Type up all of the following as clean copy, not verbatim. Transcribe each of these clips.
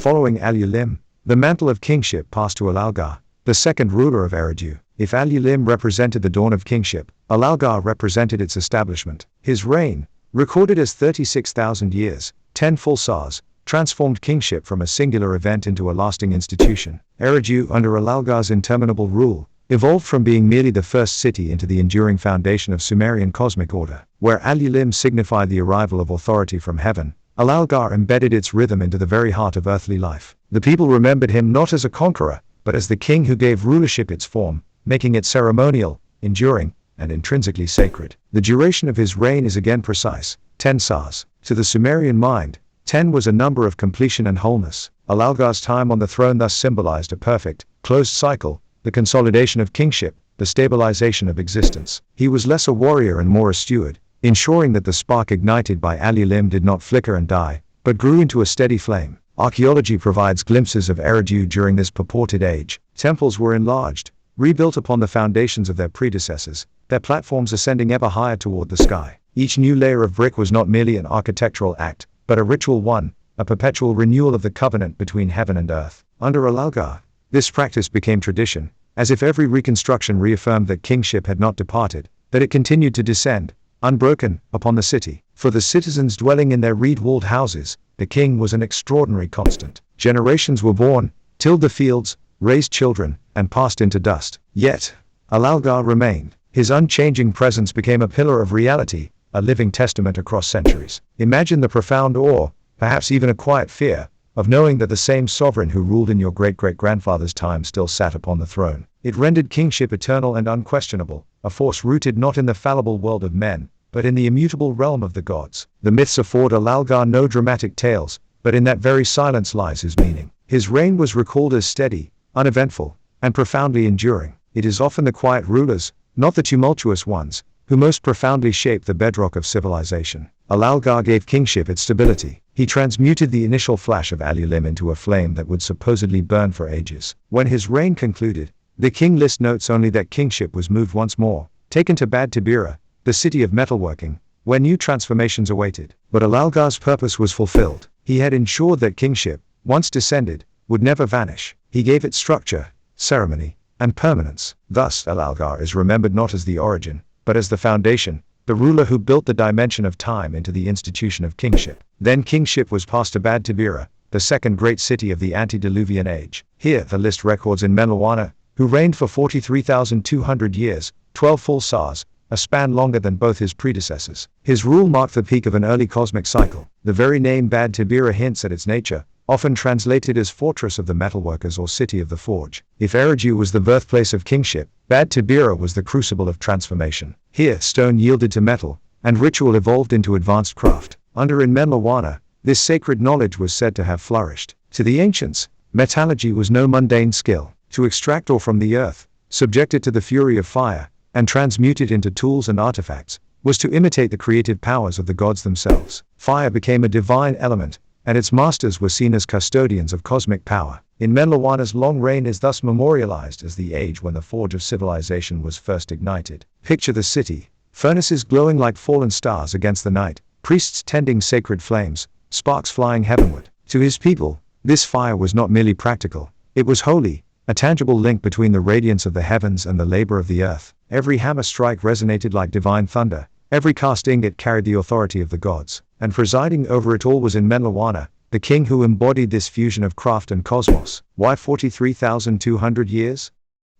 Following Alalgar, the mantle of kingship passed to Alalgar, the second ruler of Eridu. If Alalgar represented the dawn of kingship, Alalgar represented its establishment. His reign, recorded as 36,000 years, 10 full sars, transformed kingship from a singular event into a lasting institution. Eridu, under Alalgar's interminable rule, evolved from being merely the first city into the enduring foundation of Sumerian cosmic order. Where Alalgar signified the arrival of authority from heaven, Alalgar embedded its rhythm into the very heart of earthly life. The people remembered him not as a conqueror, but as the king who gave rulership its form, making it ceremonial, enduring, and intrinsically sacred. The duration of his reign is again precise, 10 sars. To the Sumerian mind, 10 was a number of completion and wholeness. Alalgar's time on the throne thus symbolized a perfect, closed cycle, the consolidation of kingship, the stabilization of existence. He was less a warrior and more a steward, ensuring that the spark ignited by Alalgar did not flicker and die, but grew into a steady flame. Archaeology provides glimpses of Eridu during this purported age. Temples were enlarged, rebuilt upon the foundations of their predecessors, their platforms ascending ever higher toward the sky. Each new layer of brick was not merely an architectural act, but a ritual one, a perpetual renewal of the covenant between heaven and earth. Under Alalgar, this practice became tradition, as if every reconstruction reaffirmed that kingship had not departed, that it continued to descend, unbroken, upon the city. For the citizens dwelling in their reed-walled houses, the king was an extraordinary constant. Generations were born, tilled the fields, raised children, and passed into dust. Yet, Alalgar remained. His unchanging presence became a pillar of reality, a living testament across centuries. Imagine the profound awe, perhaps even a quiet fear, of knowing that the same sovereign who ruled in your great-great-grandfather's time still sat upon the throne. It rendered kingship eternal and unquestionable, a force rooted not in the fallible world of men, but in the immutable realm of the gods. The myths afford Alalgar no dramatic tales, but in that very silence lies his meaning. His reign was recalled as steady, uneventful, and profoundly enduring. It is often the quiet rulers, not the tumultuous ones, who most profoundly shape the bedrock of civilization. Alalgar gave kingship its stability. He transmuted the initial flash of Alalgar into a flame that would supposedly burn for ages. When his reign concluded, the king list notes only that kingship was moved once more, taken to Bad Tibira, the city of metalworking, where new transformations awaited. But Alalgar's purpose was fulfilled. He had ensured that kingship, once descended, would never vanish. He gave it structure, ceremony, and permanence. Thus, Alalgar is remembered not as the origin, but as the foundation, the ruler who built the dimension of time into the institution of kingship. Then kingship was passed to Bad Tibira, the second great city of the antediluvian age. Here the list records Enmenluana, who reigned for 43,200 years, 12 full sars, a span longer than both his predecessors. His rule marked the peak of an early cosmic cycle. The very name Bad Tibira hints at its nature, often translated as fortress of the metalworkers or city of the forge. If Eridu was the birthplace of kingship, Bad Tibira was the crucible of transformation. Here stone yielded to metal, and ritual evolved into advanced craft. Under Enmenluana, this sacred knowledge was said to have flourished. To the ancients, metallurgy was no mundane skill. To extract ore from the earth, subject it to the fury of fire, and transmute it into tools and artifacts, was to imitate the creative powers of the gods themselves. Fire became a divine element, and its masters were seen as custodians of cosmic power. Enmenluana's long reign is thus memorialized as the age when the forge of civilization was first ignited. Picture the city, furnaces glowing like fallen stars against the night, priests tending sacred flames, sparks flying heavenward. To his people, this fire was not merely practical, it was holy, a tangible link between the radiance of the heavens and the labor of the earth. Every hammer strike resonated like divine thunder, every cast ingot carried the authority of the gods, and presiding over it all was Enmenluana, the king who embodied this fusion of craft and cosmos. Why 43,200 years?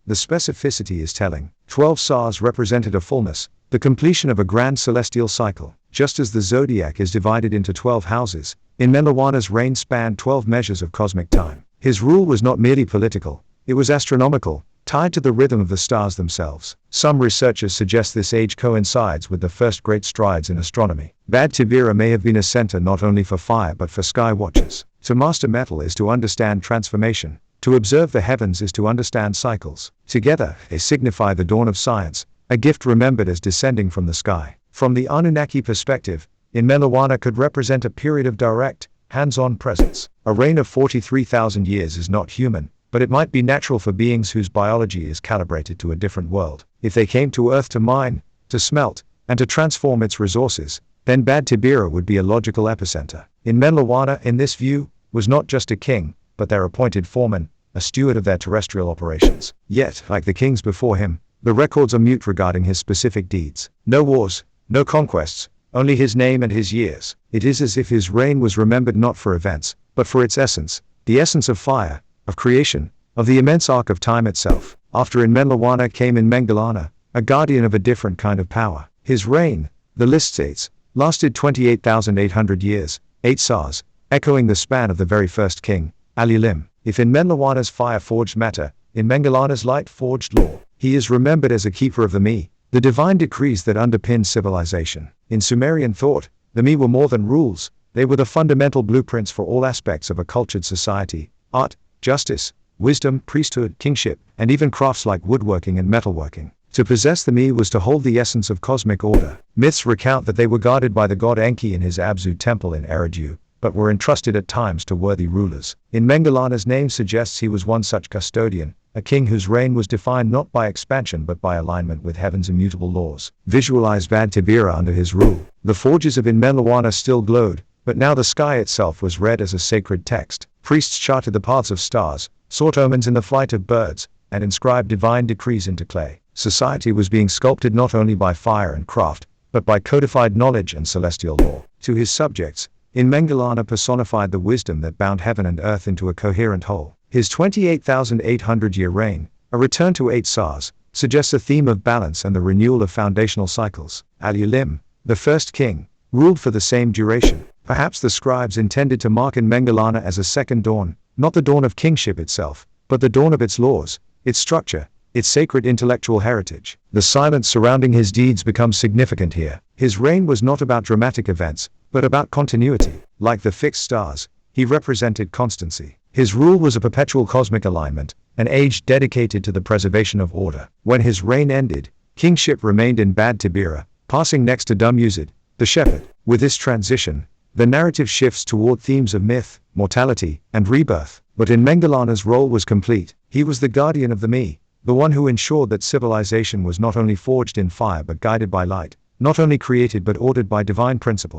The specificity is telling. 12 sars represented a fullness, the completion of a grand celestial cycle. Just as the zodiac is divided into 12 houses, Enmenluana's reign spanned 12 measures of cosmic time. His rule was not merely political, it was astronomical, tied to the rhythm of the stars themselves. Some researchers suggest this age coincides with the first great strides in astronomy. Bad Tibira may have been a center not only for fire but for sky watchers. To master metal is to understand transformation. To observe the heavens is to understand cycles. Together, they signify the dawn of science, a gift remembered as descending from the sky. From the Anunnaki perspective, Enmenluana could represent a period of direct, hands-on presence. A reign of 43,000 years is not human, but it might be natural for beings whose biology is calibrated to a different world. If they came to Earth to mine, to smelt, and to transform its resources, then Bad Tibira would be a logical epicenter. Enmenluana, in this view, was not just a king, but their appointed foreman, a steward of their terrestrial operations. Yet, like the kings before him, the records are mute regarding his specific deeds. No wars, no conquests, only his name and his years. It is as if his reign was remembered not for events, but for its essence, the essence of fire, of creation, of the immense arc of time itself. After Enmenluana came Enmengalana, a guardian of a different kind of power. His reign, the list states, lasted 28,800 years, 8 sars, echoing the span of the very first king, Alalgar. If Enmenluana's fire forged matter, Enmengalana's light forged law. He is remembered as a keeper of the me, the divine decrees that underpin civilization. In Sumerian thought, the me were more than rules, they were the fundamental blueprints for all aspects of a cultured society: art, justice, wisdom, priesthood, kingship, and even crafts like woodworking and metalworking. To possess the me was to hold the essence of cosmic order. Myths recount that they were guarded by the god Enki in his Abzu temple in Eridu, but were entrusted at times to worthy rulers. Enmengalana's name suggests he was one such custodian, a king whose reign was defined not by expansion but by alignment with heaven's immutable laws. Visualize Bad Tibira under his rule. The forges of Enmenluana still glowed, but now the sky itself was read as a sacred text. Priests charted the paths of stars, sought omens in the flight of birds, and inscribed divine decrees into clay. Society was being sculpted not only by fire and craft, but by codified knowledge and celestial law. To his subjects, Enmengalana personified the wisdom that bound heaven and earth into a coherent whole. His 28,800-year reign, a return to 8 sars, suggests a theme of balance and the renewal of foundational cycles. Alalgar, the first king, ruled for the same duration. Perhaps the scribes intended to mark Enmengalana as a second dawn, not the dawn of kingship itself, but the dawn of its laws, its structure, its sacred intellectual heritage. The silence surrounding his deeds becomes significant here. His reign was not about dramatic events, but about continuity. Like the fixed stars, he represented constancy. His rule was a perpetual cosmic alignment, an age dedicated to the preservation of order. When his reign ended, kingship remained in Bad Tibira, passing next to Dumuzid, the shepherd. With this transition, the narrative shifts toward themes of myth, mortality, and rebirth. But Enmengalana's role was complete. He was the guardian of the me, the one who ensured that civilization was not only forged in fire but guided by light, not only created but ordered by divine principle.